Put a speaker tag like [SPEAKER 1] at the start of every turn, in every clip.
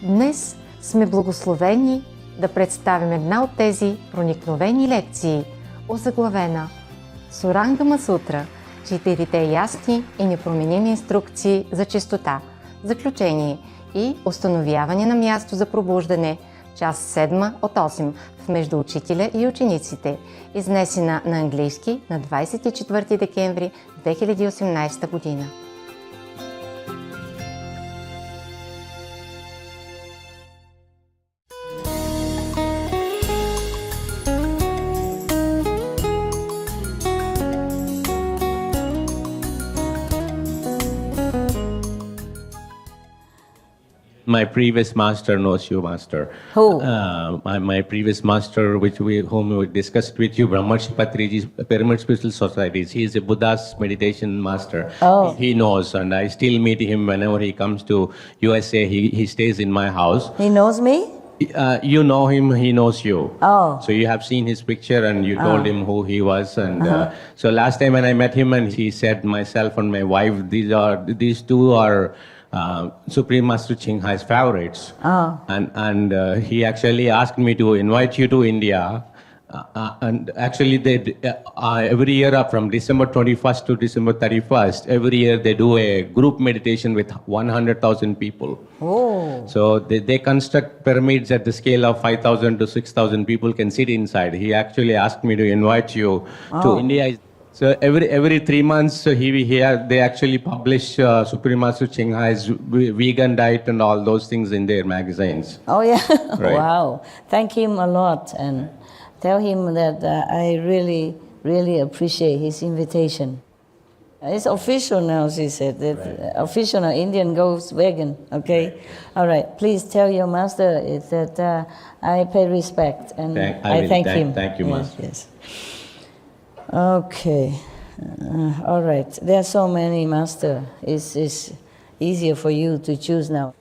[SPEAKER 1] Днес сме благословени да представим една от тези проникновени лекции, озаглавена Сурангама Сутра, 4 ясни и непроменими инструкции за чистота, заключение и установяване на място за пробуждане, част 7 от 8 в Между учителя и учениците, изнесена на английски на 24 декември 2018 година.
[SPEAKER 2] My previous master knows you, master.
[SPEAKER 3] Who?
[SPEAKER 2] My previous master, whom we discussed with you, Brahmarshi Patriji's Pyramid Spiritual Societies. He is a Buddha's meditation master.
[SPEAKER 3] Oh.
[SPEAKER 2] He knows, and I still meet him whenever he comes to USA. He stays in my house.
[SPEAKER 3] He knows me?
[SPEAKER 2] You know him, he knows you.
[SPEAKER 3] Oh.
[SPEAKER 2] So you have seen his picture and you told him who he was. And so last time when I met him, and he said, myself and my wife, these two are Supreme Master Ching Hai's favorites.
[SPEAKER 3] Oh.
[SPEAKER 2] And he actually asked me to invite you to India. And actually, they every year from December 21st to December 31st, every year they do a group meditation with 100,000 people.
[SPEAKER 3] Oh.
[SPEAKER 2] So they construct pyramids at the scale of 5,000 to 6,000 people can sit inside. He actually asked me to invite you to India. So every 3 months, they actually publish Supreme Master Ching Hai's vegan diet and all those things in their magazines.
[SPEAKER 3] Oh, yeah.
[SPEAKER 2] Right.
[SPEAKER 3] Wow. Thank him a lot and tell him that I really, really appreciate his invitation. It's official now, she said. That official now, Indian goes vegan, okay? All right. Please tell your master that I pay respect and I thank him.
[SPEAKER 2] Thank you,
[SPEAKER 3] yes,
[SPEAKER 2] Master.
[SPEAKER 3] Yes. Okay. All right. There are so many, Master. It's easier for you to choose now.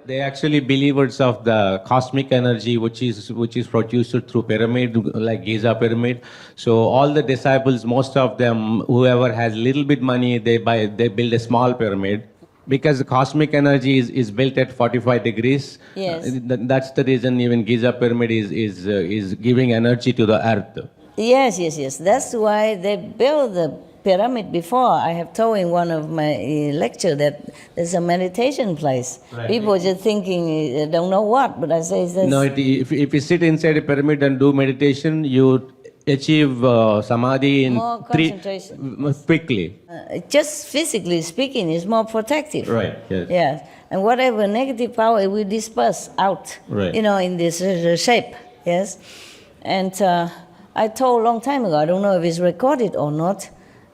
[SPEAKER 2] They actually believers of the cosmic energy which is produced through pyramid, like Giza pyramid. So all the disciples, most of them, whoever has little bit money, they build a small pyramid. Because the cosmic energy is built at 45 degrees.
[SPEAKER 3] Yes.
[SPEAKER 2] That's the reason even Giza pyramid is giving energy to the earth.
[SPEAKER 3] Yes. That's why they built the pyramid before. I have told in one of my lecture that there's a meditation place.
[SPEAKER 2] Right.
[SPEAKER 3] People just thinking, don't know what, but I say this.
[SPEAKER 2] No, if you sit inside a pyramid and do meditation, you achieve samadhi in
[SPEAKER 3] More concentration.
[SPEAKER 2] Quickly.
[SPEAKER 3] Just physically speaking, it's more protective.
[SPEAKER 2] Right, yes.
[SPEAKER 3] Yes. And whatever negative power, it will disperse out,
[SPEAKER 2] Right.
[SPEAKER 3] in this shape. Yes. And I told a long time ago, I don't know if it's recorded or not,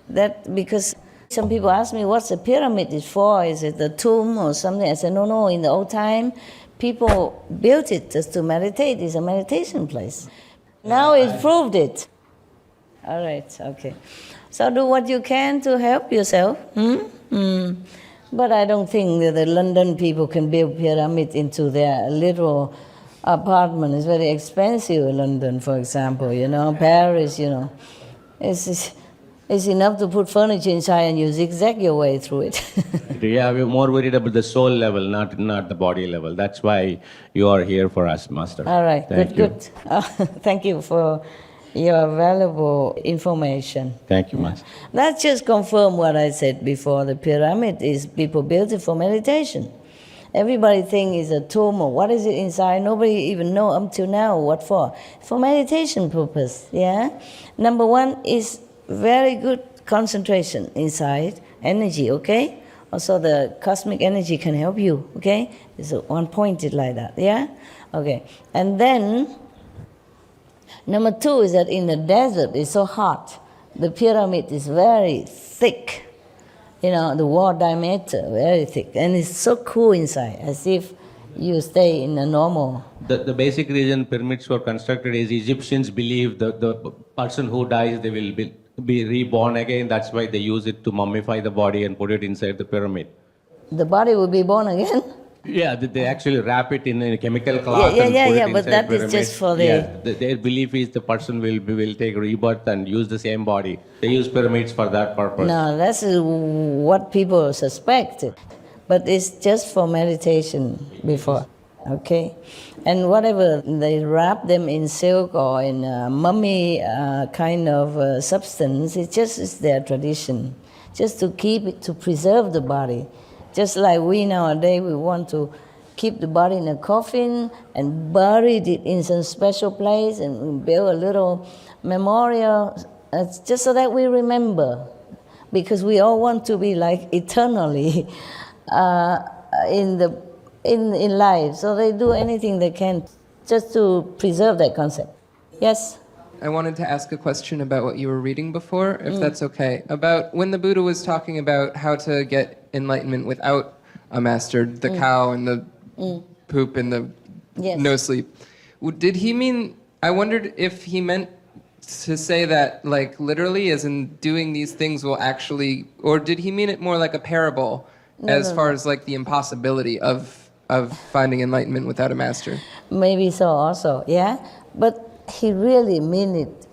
[SPEAKER 3] that because some people ask me what's a pyramid is for, is it a tomb or something? I said, no, in the old time, people built it just to meditate. It's a meditation place. Now it's proved it. All right, okay. So do what you can to help yourself. But I don't think that the London people can build pyramid into their little apartment. It's very expensive in London, for example, Paris, It's enough to put furniture inside and you zigzag your way through it.
[SPEAKER 2] Yeah, we're more worried about the soul level, not the body level. That's why you are here for us, Master.
[SPEAKER 3] All right,
[SPEAKER 2] Thank you.
[SPEAKER 3] good. Thank you for your valuable information.
[SPEAKER 2] Thank you, Master.
[SPEAKER 3] That just confirmed what I said before. The pyramid is people built it for meditation. Everybody think it's a tomb or what is it inside? Nobody even know up till now what for. For meditation purpose, yeah? Number one is very good concentration inside, energy, okay? Also the cosmic energy can help you, okay? It's one pointed like that, yeah? Okay. And then, number two is that in the desert, it's so hot. The pyramid is very thick. The wall diameter, very thick. And it's so cool inside, as if you stay in a normal.
[SPEAKER 2] The basic reason pyramids were constructed is Egyptians believe that the person who dies, they will be reborn again. That's why they use it to mummify the body and put it inside the pyramid.
[SPEAKER 3] The body will be born again?
[SPEAKER 2] Yeah, they actually wrap it in a chemical cloth and put it
[SPEAKER 3] but
[SPEAKER 2] inside
[SPEAKER 3] that
[SPEAKER 2] pyramid.
[SPEAKER 3] is just for the...
[SPEAKER 2] Yeah, their belief is the person will take rebirth and use the same body. They use pyramids for that purpose.
[SPEAKER 3] No, that's what people suspect. But it's just for meditation before. Okay, and whatever they wrap them in silk or in a mummy kind of substance, it just is their tradition, just to keep it, to preserve the body. Just like we nowadays, we want to keep the body in a coffin and buried it in some special place and build a little memorial, just so that we remember, because we all want to be like eternally in life, so they do anything they can just to preserve that concept. Yes?
[SPEAKER 4] I wanted to ask a question about what you were reading before, if that's okay. About when the Buddha was talking about how to get enlightenment without a master, the cow and the poop and the no sleep. Did he mean, I wondered if he meant to say that like literally, as in doing these things will actually, or did he mean it more like a parable as far as like the impossibility of finding enlightenment without a master?
[SPEAKER 3] Maybe so also, yeah. But he really mean it.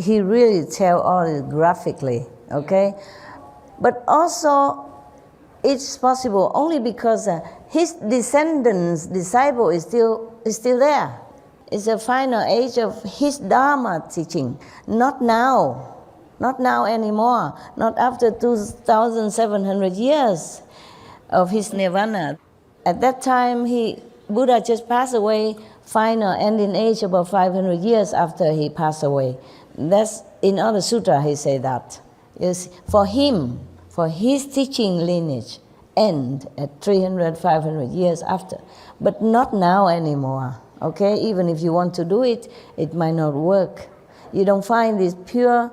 [SPEAKER 3] He really tell all it graphically, okay? But also, it's possible only because his descendants, disciple is still there. It's a final age of his Dharma teaching. Not now. Not now anymore. Not after 2,700 years of his nirvana. At that time, Buddha just passed away, final ending age about 500 years after he passed away. That's in other sutra he say that. Yes, for him, for his teaching lineage, end at 300, 500 years after. But not now anymore, okay? Even if you want to do it, it might not work. You don't find these pure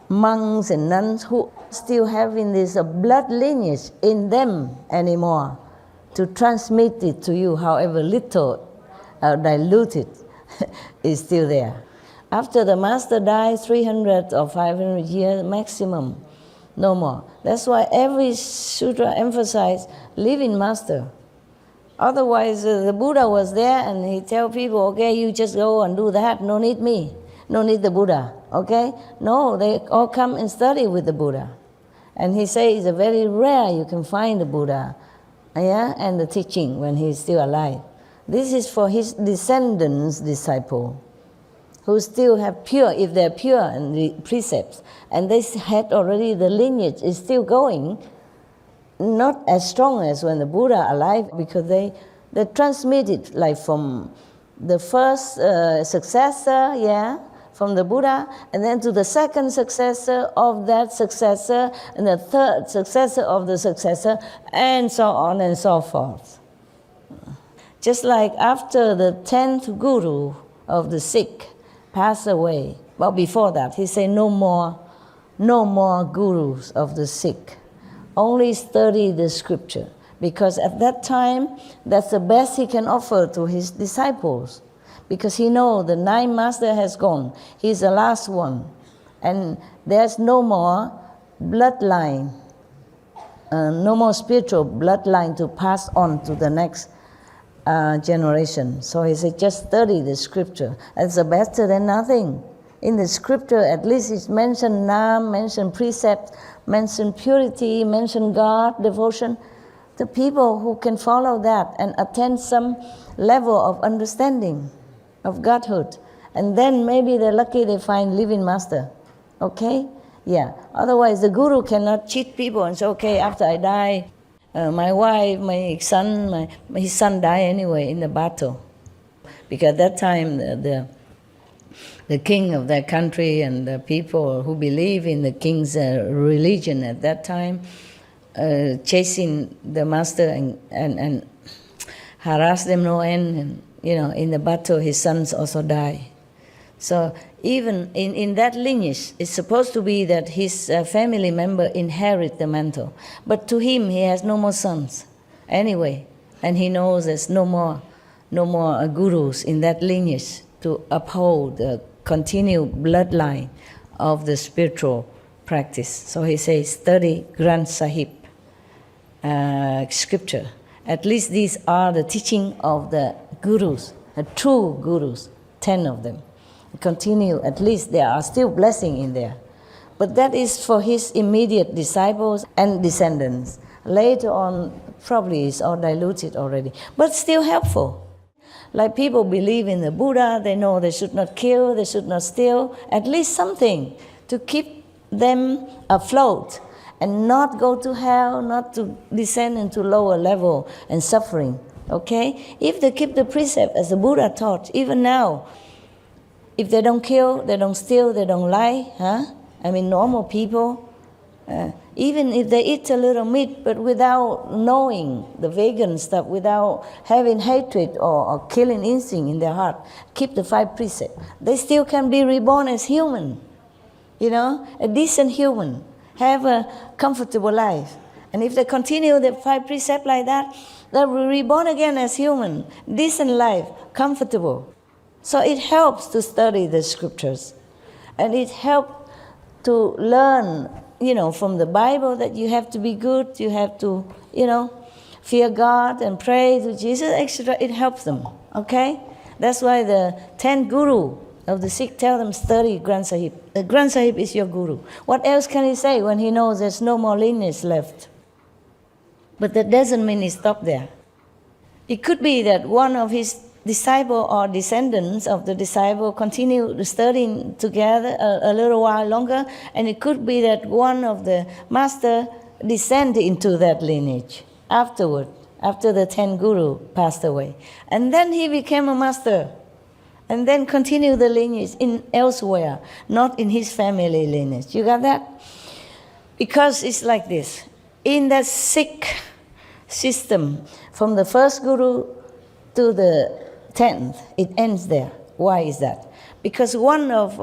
[SPEAKER 3] monks and nuns who still having this blood lineage in them anymore to transmit it to you, however little diluted is still there. After the master died, 300 or 500 years maximum, no more. That's why every sutra emphasized living master. Otherwise, the Buddha was there and he tell people, okay, you just go and do that, no need me, no need the Buddha, okay? No, they all come and study with the Buddha. And he says it's very rare you can find the Buddha, yeah, and the teaching when he's still alive. This is for his descendants, disciple, who still have pure, if they're pure, and the precepts, and they had already, the lineage is still going, not as strong as when the Buddha alive, because they transmitted like from the first successor, yeah, from the Buddha, and then to the second successor of that successor, and the third successor of the successor, and so on and so forth. Just like after the 10th guru of the Sikh passed away, well, before that, he said no more gurus of the Sikh. Only study the scripture, because at that time, that's the best he can offer to his disciples. Because he knows the ninth master has gone. He's the last one. And there's no more bloodline, no more spiritual bloodline to pass on to the next generation. So he said, just study the scripture. That's better than nothing. In the scripture, at least it's mentioned Nam, mentioned precept, mentioned purity, mentioned God, devotion. The people who can follow that and attain some level of understanding of Godhood, and then maybe they're lucky they find living master, okay? Yeah, otherwise the guru cannot cheat people and say, okay, after I die, my wife, my son, his son died anyway in the battle. Because at that time, the king of that country and the people who believe in the king's religion at that time, chasing the master and harass them no end, and in the battle, his sons also die. So even in that lineage, it's supposed to be that his family member inherit the mantle. But to him, he has no more sons anyway. And he knows there's no more gurus in that lineage to uphold the continued bloodline of the spiritual practice. So he says, study Granth Sahib, scripture. At least these are the teaching of the gurus, the true gurus, 10 of them. Continue, at least there are still blessings in there. But that is for his immediate disciples and descendants. Later on, Probably it's all diluted already, but still helpful. Like people believe in the Buddha, they know they should not kill, they should not steal, at least something to keep them afloat and not go to hell, not to descend into lower level and suffering, okay? If they keep the precept as the Buddha taught, even now, if they don't kill, they don't steal, they don't lie, I mean, normal people, even if they eat a little meat, but without knowing the vegan stuff, without having hatred or killing instinct in their heart, keep the 5 precepts, they still can be reborn as human, a decent human, have a comfortable life. And if they continue the 5 precepts like that, they will be reborn again as human, decent life, comfortable. So it helps to study the scriptures. And it helps to learn, from the Bible that you have to be good, you have to, fear God and pray to Jesus, etc. It helps them, okay? That's why the 10 guru of the Sikh tell them study Granth Sahib. The Granth Sahib is your guru. What else can he say when he knows there's no more lineage left? But that doesn't mean he stopped there. It could be that one of his disciple or descendants of the disciple continue studying together a little while longer, and it could be that one of the master descended into that lineage afterward, after the 10 guru passed away. And then he became a master, and then continue the lineage in elsewhere, not in his family lineage. You got that? Because it's like this. In that Sikh system, from the first guru to the 10th, it ends there. Why is that? Because one of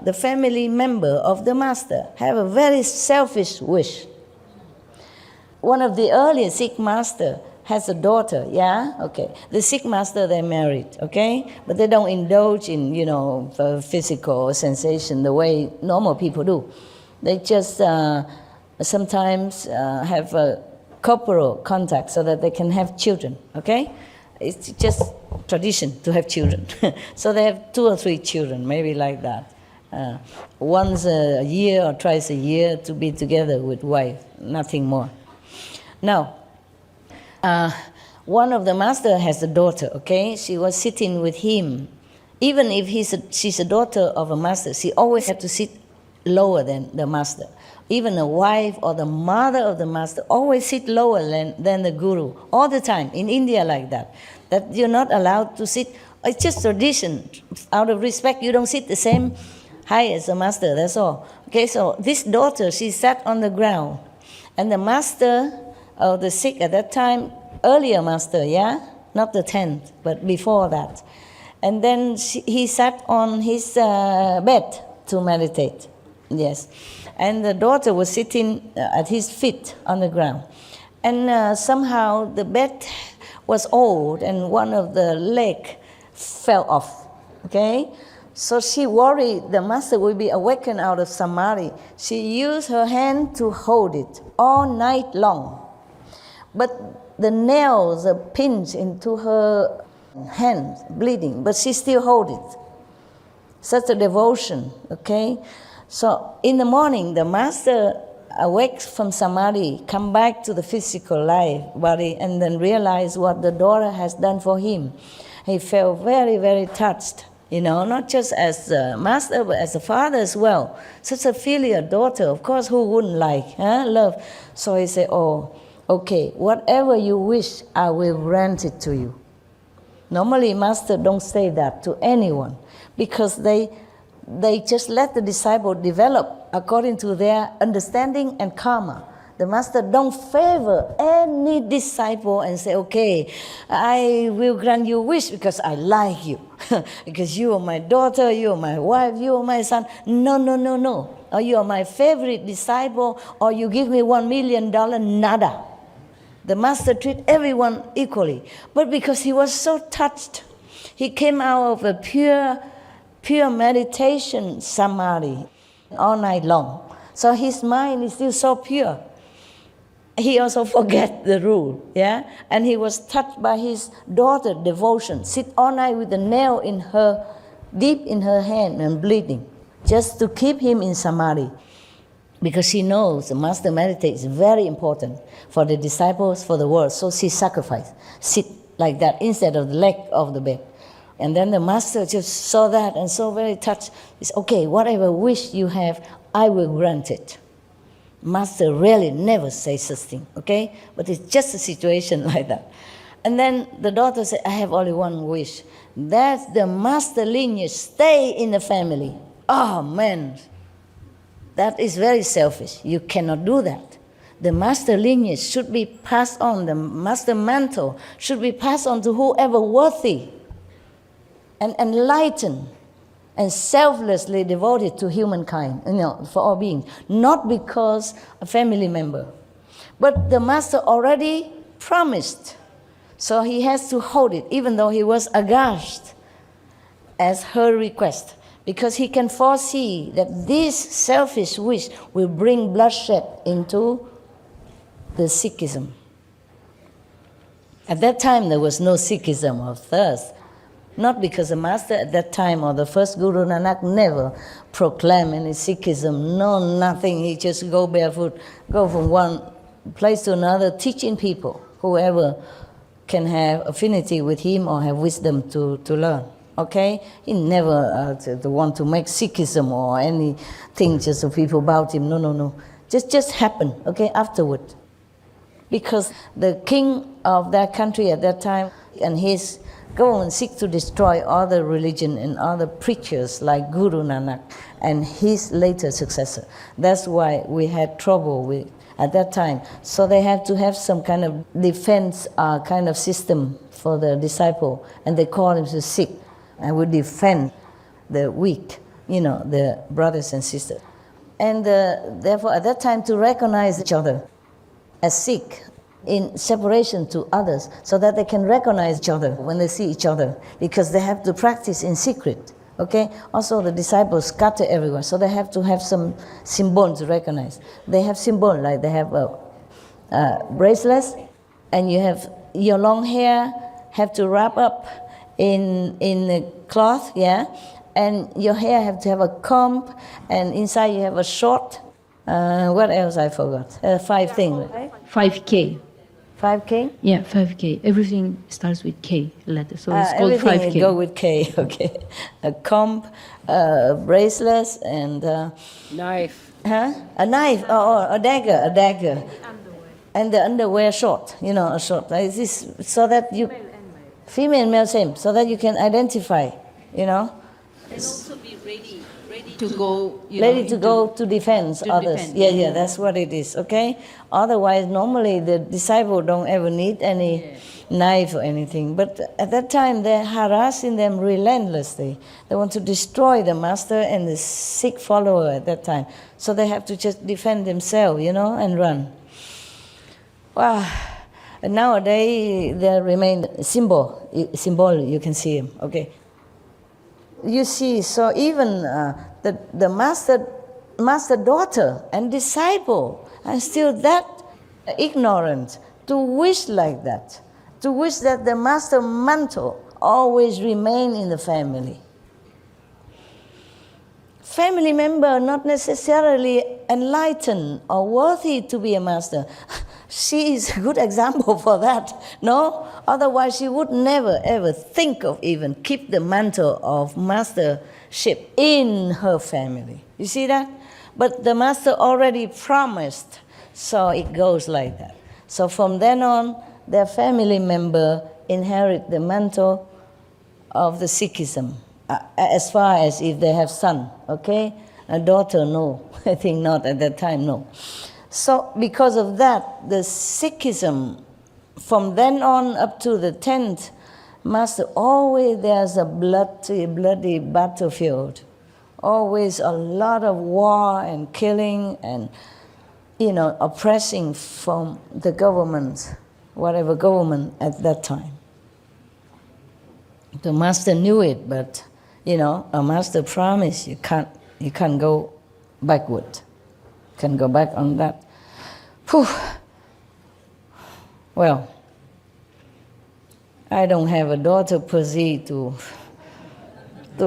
[SPEAKER 3] the family member of the master have a very selfish wish. One of the earliest Sikh master has a daughter, yeah? Okay. The Sikh master, they're married, okay? But they don't indulge in, physical sensation the way normal people do. They just sometimes have a corporal contact so that they can have children, okay? It's just tradition to have children. So they have 2 or 3 children, maybe like that. Once a year or twice a year to be together with wife, nothing more. Now, one of the master has a daughter, okay? She was sitting with him. Even if she's a daughter of a master, she always had to sit lower than the master. Even a wife or the mother of the master always sit lower than the guru, all the time, in India like that. That you're not allowed to sit, it's just tradition. Out of respect, you don't sit the same height as the master, that's all. Okay, so this daughter, she sat on the ground. And the master of the Sikh at that time, earlier master, yeah? Not the 10th, but before that. And then he sat on his bed to meditate, yes. And the daughter was sitting at his feet on the ground. And somehow the bed was old and one of the leg fell off, okay? So she worried the master will be awakened out of samadhi. She used her hand to hold it all night long. But the nails are pinched into her hand, bleeding, but she still holds it. Such a devotion, okay? So in the morning, the master awakes from samadhi, come back to the physical life, body, and then realize what the daughter has done for him. He felt very, very touched, not just as a master, but as a father as well. Such a filial daughter, of course, who wouldn't like, love? So he said, oh, okay, whatever you wish, I will grant it to you. Normally, master don't say that to anyone because they just let the disciple develop according to their understanding and karma. The master don't favor any disciple and say, okay, I will grant you wish because I like you. Because you are my daughter, you are my wife, you are my son. No. Or you are my favorite disciple, or you give me $1 million, nada. The master treat everyone equally. But because he was so touched, he came out of a pure meditation samadhi all night long. So his mind is still so pure. He also forget the rule, yeah? And he was touched by his daughter's devotion. Sit all night with a nail deep in her hand and bleeding, just to keep him in samadhi. because she knows the master meditate is very important for the disciples, for the world. So she sacrificed, sit like that instead of the leg of the bed. And then the master just saw that and so very touched. He said, okay, whatever wish you have, I will grant it. Master really never says such thing, okay? But it's just a situation like that. And then the daughter said, I have only one wish. That the master lineage stay in the family. Oh, man. That is very selfish. You cannot do that. The master lineage should be passed on. The master mantle should be passed on to whoever worthy and enlightened and selflessly devoted to humankind, for all beings. Not because a family member. But the master already promised. So he has to hold it, even though he was aghast as her request. Because he can foresee that this selfish wish will bring bloodshed into the Sikhism. At that time, there was no Sikhism of thirst. Not because the master at that time or the first Guru Nanak never proclaimed any Sikhism, no, nothing. He just go barefoot, go from one place to another, teaching people, whoever can have affinity with him or have wisdom to learn. Okay? He never want to make Sikhism or anything just so people about him. No. Just happened, okay, afterward. Because the king of that country at that time and his government seek to destroy other religion and other preachers like Guru Nanak and his later successor. That's why we had trouble with at that time. So they had to have some kind of defense kind of system for the disciple, and they call him the Sikh, and would defend the weak, the brothers and sisters. And therefore at that time to recognize each other as Sikh in separation to others, so that they can recognize each other when they see each other, because they have to practice in secret. Okay. Also, the disciples scatter everywhere, so they have to have some symbol to recognize. They have symbol like they have bracelets, and you have your long hair have to wrap up in a cloth, yeah, and your hair have to have a comb, and inside you have a short. What else I forgot? 5 things.
[SPEAKER 5] 5K.
[SPEAKER 3] 5K?
[SPEAKER 5] Yeah, 5K. Everything starts with K letter, so it's called
[SPEAKER 3] everything
[SPEAKER 5] 5K.
[SPEAKER 3] Go with K, okay. A comb, bracelets, and
[SPEAKER 6] Knife.
[SPEAKER 3] a knife, or a dagger. And the underwear short, a short. Like this, so that you, female and male same, so that you can identify,
[SPEAKER 6] And also be ready to go.
[SPEAKER 3] ready to go to defend others.
[SPEAKER 6] defend,
[SPEAKER 3] Yeah, that's what it is, okay? Otherwise, normally the disciple don't ever need any knife or anything. But at that time, they're harassing them relentlessly. They want to destroy the master and the Sikh follower at that time. So they have to just defend themselves, and run. Wow. And nowadays, they remain symbol, you can see him, okay? You see, so even the master daughter and disciple are still that ignorant to wish like that, to wish that the master mantle always remain in the family. Family member not necessarily enlightened or worthy to be a master. She is a good example for that, no? Otherwise she would never ever think of even keep the mantle of mastership in her family. You see that? But the master already promised, so it goes like that. So from then on, their family member inherit the mantle of the Sikhism, as far as if they have son, okay? A daughter, no. I think not at that time, no. So because of that, the Sikhism, from then on up to the 10th master, always there's a bloody battlefield. Always a lot of war and killing and, oppressing from the government, whatever government at that time. The master knew it, but, a master promised you can't go backward. Can go back on that. Whew. Well, I don't have a daughter per se to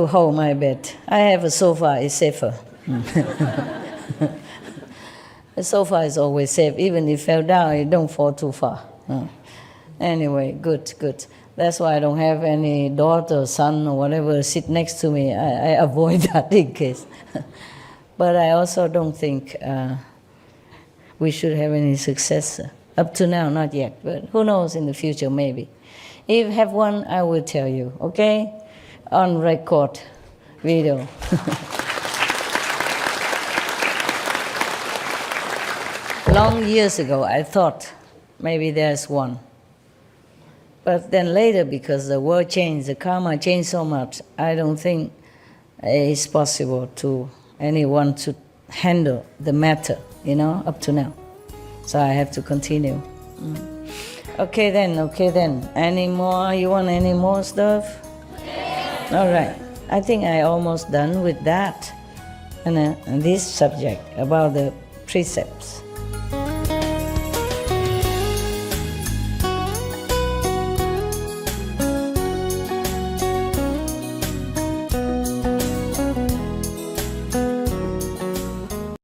[SPEAKER 3] hold my bed. I have a sofa, it's safer. So far it's always safe. Even if fell down, it don't fall too far. Anyway, good, good. That's why I don't have any daughter, son, or whatever sit next to me. I avoid that in case. But I also don't think we should have any successor. Up to now, not yet. But who knows, in the future, maybe. If I have one, I will tell you, okay? On record video. Long years ago, I thought maybe there's one. But then later, because the world changed, the karma changed so much, I don't think it's possible to anyone to handle the matter, up to now. So I have to continue. Okay then. Any more? You want any more stuff? Yes. All right. I think I almost done with that. And this subject about the precepts.